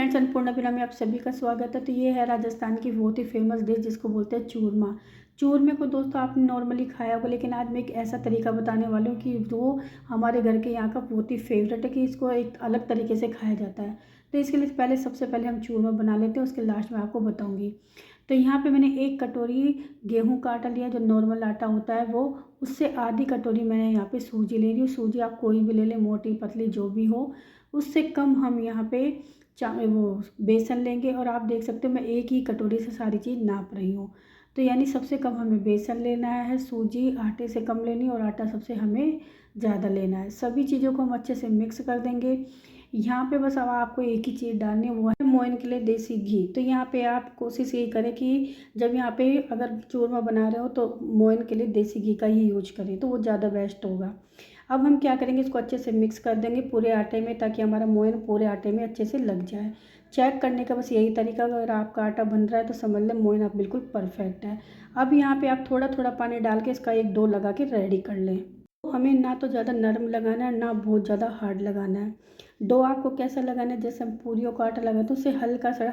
Friends, Annapurna बिना में आप सभी का स्वागत है। तो ये है राजस्थान की बहुत ही फेमस डिश जिसको बोलते हैं चूरमा। चूरमे को दोस्तों आपने नॉर्मली खाया होगा, लेकिन आज मैं एक ऐसा तरीका बताने वाली हूँ कि जो हमारे घर के यहाँ का बहुत ही फेवरेट है, कि इसको एक अलग तरीके से खाया जाता है। तो इसके लिए पहले सबसे पहले हम चूरमा बना लेते हैं, उसके लास्ट में आपको बताऊँगी। तो यहाँ पे मैंने 1 कटोरी गेहूं का आटा लिया, जो नॉर्मल आटा होता है वो। उससे आधी कटोरी मैंने यहाँ पे सूजी ले रही हूँ। सूजी आप कोई भी ले लें, मोटी पतली जो भी हो। उससे कम हम यहाँ पे वो बेसन लेंगे, और आप देख सकते हो मैं 1 ही कटोरी से सारी चीज़ नाप रही हूँ। तो यानी सबसे कम हमें बेसन लेना है, सूजी आटे से कम लेनी, और आटा सबसे हमें ज़्यादा लेना है। सभी चीज़ों को हम अच्छे से मिक्स कर देंगे। यहाँ पे बस अब आपको एक ही चीज़ डालनी है, वो है मोइन के लिए देसी घी। तो यहाँ पे आप कोशिश यही करें कि जब यहाँ पे अगर चूरमा बना रहे हो तो मोइन के लिए देसी घी का ही यूज करें, तो वो ज़्यादा बेस्ट होगा। अब हम क्या करेंगे, इसको अच्छे से मिक्स कर देंगे पूरे आटे में, ताकि हमारा मोइन पूरे आटे में अच्छे से लग जाए। चेक करने का बस यही तरीका, अगर आपका आटा बन रहा है तो समझ लें मोइन आप बिल्कुल परफेक्ट है। अब यहाँ पे आप थोड़ा थोड़ा पानी डाल के इसका एक डो लगा के रेडी कर लें। तो हमें ना तो ज़्यादा नरम लगाना है, ना बहुत ज़्यादा हार्ड लगाना है। डो आपको कैसा लगाना है, जैसे हम पूरियों का आटा लगाते हैं उससे हल्का सा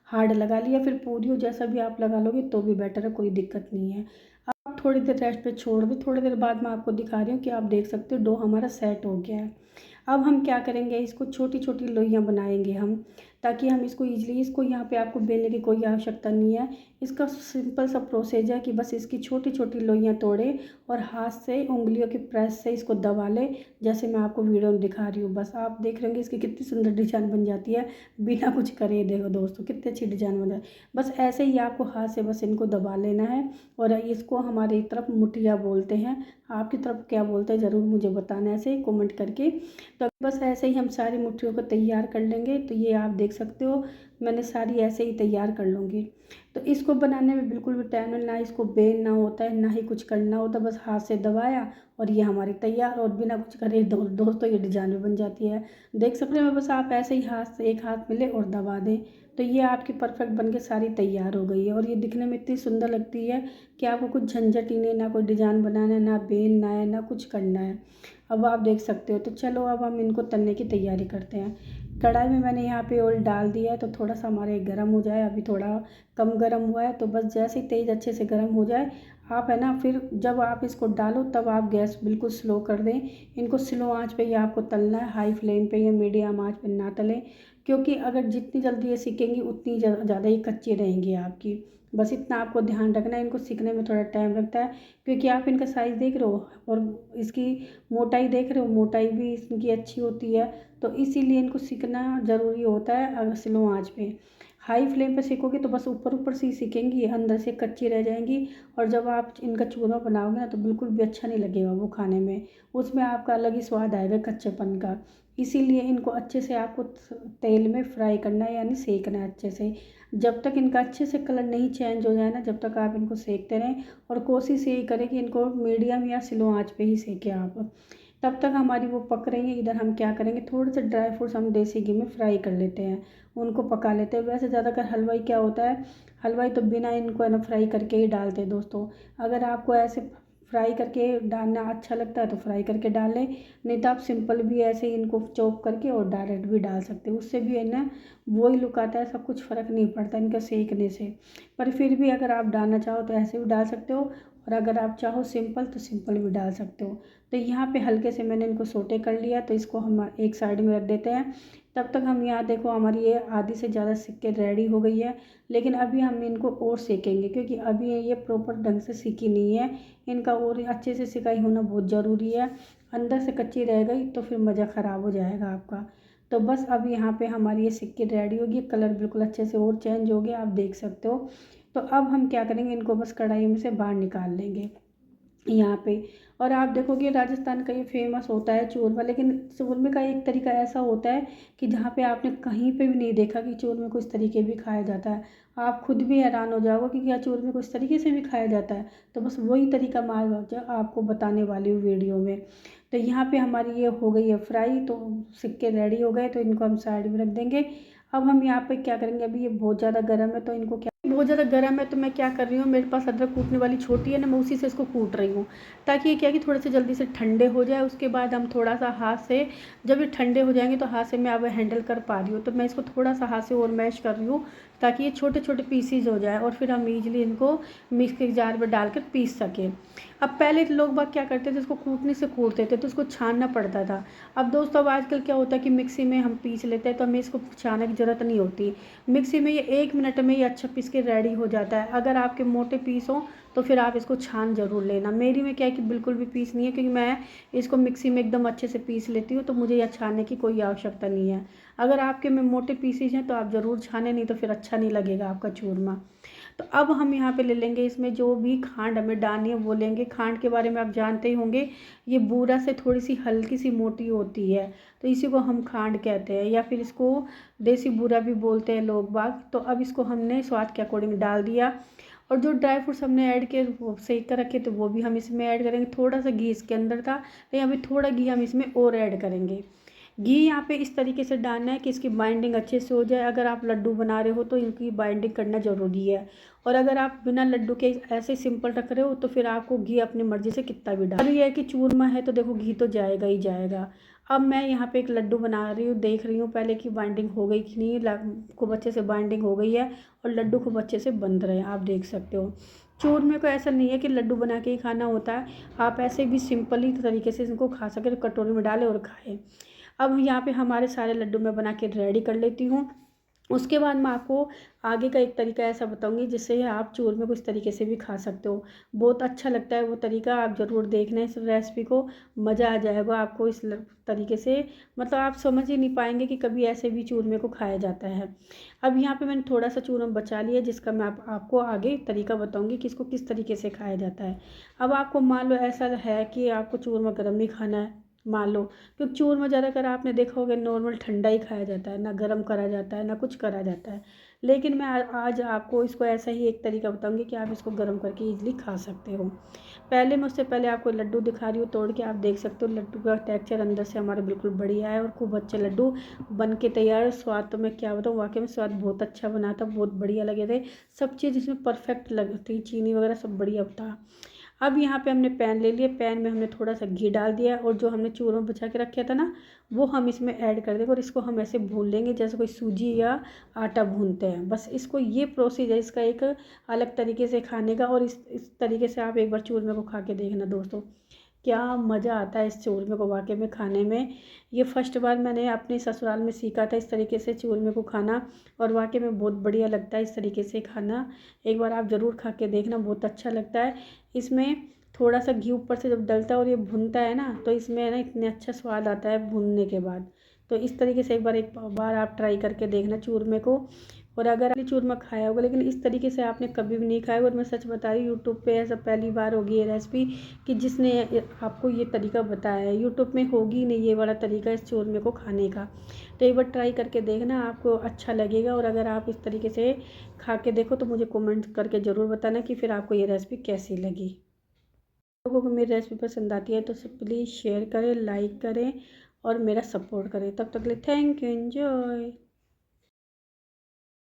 हार्ड लगा लिया, फिर पूरियों जैसा भी आप लगा लोगे तो भी बेटर है, कोई दिक्कत नहीं है। अब थोड़ी देर रेस्ट पे छोड़ दें। थोड़ी देर बाद मैं आपको दिखा रही हूँ कि आप देख सकते हो डो हमारा सेट हो गया है। अब हम क्या करेंगे, इसको छोटी छोटी लोइयाँ बनाएंगे हम, ताकि हम इसको ईजिली, इसको यहाँ पे आपको बेलने की कोई आवश्यकता नहीं है। इसका सिंपल सा प्रोसेस है कि बस इसकी छोटी छोटी लोइयाँ तोड़ें और हाथ से उंगलियों के प्रेस से इसको दबा लें, जैसे मैं आपको वीडियो में दिखा रही हूँ। बस आप देख रहे होंगे इसकी कितनी सुंदर डिजाइन बन जाती है बिना कुछ करे। देखो दोस्तों कितनी अच्छी डिजाइन बन जाती है। बस ऐसे ही आपको हाथ से बस इनको दबा लेना है। और इसको हमारी तरफ मुठिया बोलते हैं, आपकी तरफ क्या बोलते हैं ज़रूर मुझे बताना, ऐसे ही कमेंट करके। तो बस ऐसे ही हम सारी मुट्ठियों को तैयार कर लेंगे। तो ये आप देख सकते हो मैंने सारी ऐसे ही तैयार कर लूँगी। तो इसको बनाने में बिल्कुल भी टाइम नहीं, ना इसको बेलना होता है ना ही कुछ करना होता, बस हाथ से दबाया और ये हमारी तैयार, और बिना कुछ करे दोस्तों ये डिजाइन भी बन जाती है। देख सकते हो, बस आप ऐसे ही हाथ से एक हाथ मिले और दबा दें, तो ये आपकी परफेक्ट बन के सारी तैयार हो गई है। और ये दिखने में इतनी सुंदर लगती है कि आपको कुछ झंझट ही नहीं, ना कोई डिजाइन बनाना है, ना बेलना है, ना कुछ करना है। अब आप देख सकते हो। तो चलो अब हम इनको तलने की तैयारी करते हैं। कढ़ाई में मैंने यहाँ पे ऑयल डाल दिया है, तो थोड़ा सा हमारे गर्म हो जाए। अभी थोड़ा कम गर्म हुआ है, तो बस जैसे ही तेज़ अच्छे से गर्म हो जाए, आप है ना, फिर जब आप इसको डालो तब आप गैस बिल्कुल स्लो कर दें। इनको स्लो आंच पे ही आपको तलना है, हाई फ्लेम पे या मीडियम आंच पे ना तलें, क्योंकि अगर जितनी जल्दी ये सीखेंगी उतनी ज़्यादा ही कच्ची रहेंगी आपकी। बस इतना आपको ध्यान रखना है। इनको सीखने में थोड़ा टाइम लगता है, क्योंकि आप इनका साइज़ देख रहे हो और इसकी मोटाई देख रहे हो, मोटाई भी इनकी अच्छी होती है। तो इसीलिए इनको सीखना ज़रूरी होता है। अगर स्लो आंच पे, हाई फ्लेम पे सीखोगे तो बस ऊपर ऊपर से ही सीखेंगी, अंदर से कच्ची रह जाएंगी। और जब आप इनका चूरमा बनाओगे ना तो बिल्कुल भी अच्छा नहीं लगेगा वो खाने में, उसमें आपका अलग ही स्वाद आएगा कच्चेपन का। इसीलिए इनको अच्छे से आपको तेल में फ्राई करना है, यानी सेकना है अच्छे से। जब तक इनका अच्छे से कलर नहीं चेंज हो जाए ना, जब तक आप इनको सेकते रहें। और कोशिश यही करें कि इनको मीडियम या स्लो आंच पे ही सेकें आप। तब तक हमारी वो पक रही है। इधर हम क्या करेंगे, थोड़े से ड्राई फ्रूट्स हम देसी घी में फ्राई कर लेते हैं, उनको पका लेते हैं। वैसे ज़्यादातर हलवाई क्या होता है, हलवाई तो बिना इनको है ना फ्राई करके ही डालते हैं दोस्तों। अगर आपको ऐसे फ्राई करके डालना अच्छा लगता है तो फ्राई करके डाल लें, नहीं तो आप सिंपल भी ऐसे ही इनको चॉप करके और डायरेक्ट भी डाल सकते हो। उससे भी है ना वही लुक आता है, सब कुछ फ़र्क नहीं पड़ता इनका सेकने से। पर फिर भी अगर आप डालना चाहो तो ऐसे भी डाल सकते हो, और अगर आप चाहो सिंपल तो सिंपल भी डाल सकते हो। तो यहाँ पे हल्के से मैंने इनको सोटे कर लिया, तो इसको हम एक साइड में रख देते हैं। तब तक हम यहाँ देखो हमारी ये आधी से ज़्यादा सिक के रेडी हो गई है। लेकिन अभी हम इनको और सेकेंगे, क्योंकि अभी ये प्रॉपर ढंग से सीखी नहीं है। इनका और अच्छे से सिकाई होना बहुत ज़रूरी है। अंदर से कच्ची रह गई तो फिर मज़ा ख़राब हो जाएगा आपका। तो बस अब यहाँ पे हमारी ये सिक्के रेडी होगी, कलर बिल्कुल अच्छे से और चेंज हो गया, आप देख सकते हो। तो अब हम क्या करेंगे, इनको बस कढ़ाई में से बाहर निकाल लेंगे यहाँ पे। और आप देखोगे राजस्थान का ये फेमस होता है चूरमा, लेकिन चूरमे का एक तरीका ऐसा होता है कि जहाँ पे आपने कहीं पे भी नहीं देखा कि चूरमे को इस तरीके भी खाया जाता है। आप खुद भी हैरान हो जाओगे कि क्या चूरमे को इस तरीके से भी खाया जाता है। तो बस वही तरीका मैं आज आपको बताने वाली हूँ वीडियो में। तो यहाँ पे हमारी ये हो गई है फ्राई, तो सिक्के रेडी हो गए, तो इनको हम साइड में रख देंगे। अब हम यहाँ पे क्या करेंगे, अभी ये बहुत ज़्यादा गर्म है तो इनको क्या बहुत ज़्यादा गर्म है तो मैं क्या कर रही हूँ, मेरे पास अदरक कूटने वाली छोटी है ना, मैं उसी से इसको कूट रही हूँ, ताकि ये क्या है कि थोड़े से जल्दी से ठंडे हो जाए। उसके बाद हम थोड़ा सा हाथ से, जब ये ठंडे हो जाएंगे तो हाथ से मैं अब हैंडल कर पा रही हूँ, तो मैं इसको थोड़ा सा हाथ से और मैश कर रही हूँ ताकि ये छोटे छोटे पीसीज हो जाए और फिर हम ईजिली इनको मिक्स के जार में डालकर पीस सकें। अब पहले लोग बाग क्या करते थे, इसको कूटने से कूटते थे तो उसको छानना पड़ता था। अब दोस्तों अब आजकल क्या होता है कि मिक्सी में हम पीस लेते हैं, तो हमें इसको छानने की ज़रूरत नहीं होती। मिक्सी में ये 1 मिनट में ये अच्छा पीस के रेडी हो जाता है। अगर आपके मोटे पीस हों तो फिर आप इसको छान ज़रूर लेना। मेरी में क्या है कि बिल्कुल भी पीस नहीं है, क्योंकि मैं इसको मिक्सी में एकदम अच्छे से पीस लेती हूँ, तो मुझे यह छानने की कोई आवश्यकता नहीं है। अगर आपके में मोटे पीसीज हैं तो आप ज़रूर छाने, नहीं तो फिर अच्छा नहीं लगेगा आपका चूरमा। तो अब हम यहाँ पे ले लेंगे, इसमें जो भी खांड हमें डालनी है वो लेंगे। खांड के बारे में आप जानते ही होंगे, ये बूरा से थोड़ी सी हल्की सी मोटी होती है, तो इसी को हम खांड कहते हैं, या फिर इसको देसी बूरा भी बोलते हैं लोग बाग। तो अब इसको हमने स्वाद के अकॉर्डिंग डाल दिया, और जो ड्राई फ्रूट्स हमने ऐड किए वो सेक कर रखे थे वो भी हम इसमें ऐड करेंगे। थोड़ा सा घी इसके अंदर था, लेकिन अभी थोड़ा घी हम इसमें और ऐड करेंगे। घी यहाँ पे इस तरीके से डालना है कि इसकी बाइंडिंग अच्छे से हो जाए। अगर आप लड्डू बना रहे हो तो इनकी बाइंडिंग करना ज़रूरी है, और अगर आप बिना लड्डू के ऐसे सिंपल रख रहे हो तो फिर आपको घी अपनी मर्ज़ी से कितना भी डाल। ये है कि चूरमा है तो देखो घी तो जाएगा ही जाएगा। अब मैं यहाँ पे एक लड्डू बना रही हूँ, देख रही हूँ पहले कि बाइंडिंग हो गई कि नहीं। खूब अच्छे से बाइंडिंग हो गई है और लड्डू खूब अच्छे से बन रहे हैं, आप देख सकते हो। चूरमे को ऐसा नहीं है कि लड्डू बना के ही खाना होता है, आप ऐसे भी सिंपल ही तरीके से इनको खा सके, कटोरी में डालें और खाएं। अब यहाँ पे हमारे सारे लड्डू मैं बना के रेडी कर लेती हूँ। उसके बाद मैं आपको आगे का एक तरीका ऐसा बताऊंगी जिससे आप चूरमे को इस तरीके से भी खा सकते हो। बहुत अच्छा लगता है वो तरीका, आप ज़रूर देखना इस रेसिपी को, मज़ा आ जाएगा आपको इस तरीके से। मतलब आप समझ ही नहीं पाएंगे कि कभी ऐसे भी चूरमे को खाया जाता है। अब यहाँ पे मैंने थोड़ा सा चूरमा बचा लिया, जिसका मैं आपको आगे तरीका बताऊँगी कि इसको किस तरीके से खाया जाता है। अब आपको मान लो ऐसा है कि आपको चूरमा गर्म ही खाना है, मान लो, क्योंकि चूरमा ज़्यादातर आपने देखा होगा नॉर्मल ठंडा ही खाया जाता है, ना गर्म करा जाता है ना कुछ करा जाता है। लेकिन मैं आज आपको इसको ऐसा ही एक तरीका बताऊंगी कि आप इसको गर्म करके इजीली खा सकते हो। पहले मैं उससे पहले आपको लड्डू दिखा रही हूँ तोड़ के, आप देख सकते हो लड्डू का टेक्सचर अंदर से हमारा बिल्कुल बढ़िया है और खूब अच्छे लड्डू बन के तैयार है। स्वाद तो मैं क्या बताऊँ, वाकई में स्वाद बहुत अच्छा बना था, बहुत बढ़िया लगे थे, सब चीज़ इसमें परफेक्ट लगी थी, चीनी वगैरह सब बढ़िया था। अब यहाँ पे हमने पैन ले लिया, पैन में हमने थोड़ा सा घी डाल दिया, और जो हमने चूरमा बचा के रखा था ना वो हम इसमें ऐड कर देंगे, और इसको हम ऐसे भून लेंगे जैसे कोई सूजी या आटा भूनते हैं। बस इसको, ये प्रोसेस है इसका एक अलग तरीके से खाने का, और इस तरीके से आप एक बार चूरमे को खा के देखना दोस्तों, क्या मज़ा आता है इस चूरमे को वाकई में खाने में। ये फर्स्ट बार मैंने अपने ससुराल में सीखा था इस तरीके से चूरमे को खाना, और वाकई में बहुत बढ़िया लगता है इस तरीके से खाना। एक बार आप ज़रूर खा के देखना, बहुत अच्छा लगता है। इसमें थोड़ा सा घी ऊपर से जब डलता है और ये भुनता है ना, तो इसमें ना इतने अच्छा स्वाद आता है भुनने के बाद। तो इस तरीके से एक बार आप ट्राई करके देखना चूरमे को। और अगर आपने चूरमा खाया होगा लेकिन इस तरीके से आपने कभी भी नहीं खाया, और मैं सच बता रही हूँ यूट्यूब पे ऐसा पहली बार होगी ये रेसिपी कि जिसने आपको ये तरीका बताया है, यूट्यूब में होगी नहीं ये वाला तरीका इस चूरमे को खाने का। तो एक बार ट्राई करके देखना, आपको अच्छा लगेगा, और अगर आप इस तरीके से खा के देखो तो मुझे कमेंट करके ज़रूर बताना कि फिर आपको ये रेसिपी कैसी लगी। लोगों को मेरी रेसिपी पसंद आती है तो सब प्लीज़ शेयर करें, लाइक करें और मेरा सपोर्ट करें। तब तक के लिए थैंक यू, एंजॉय।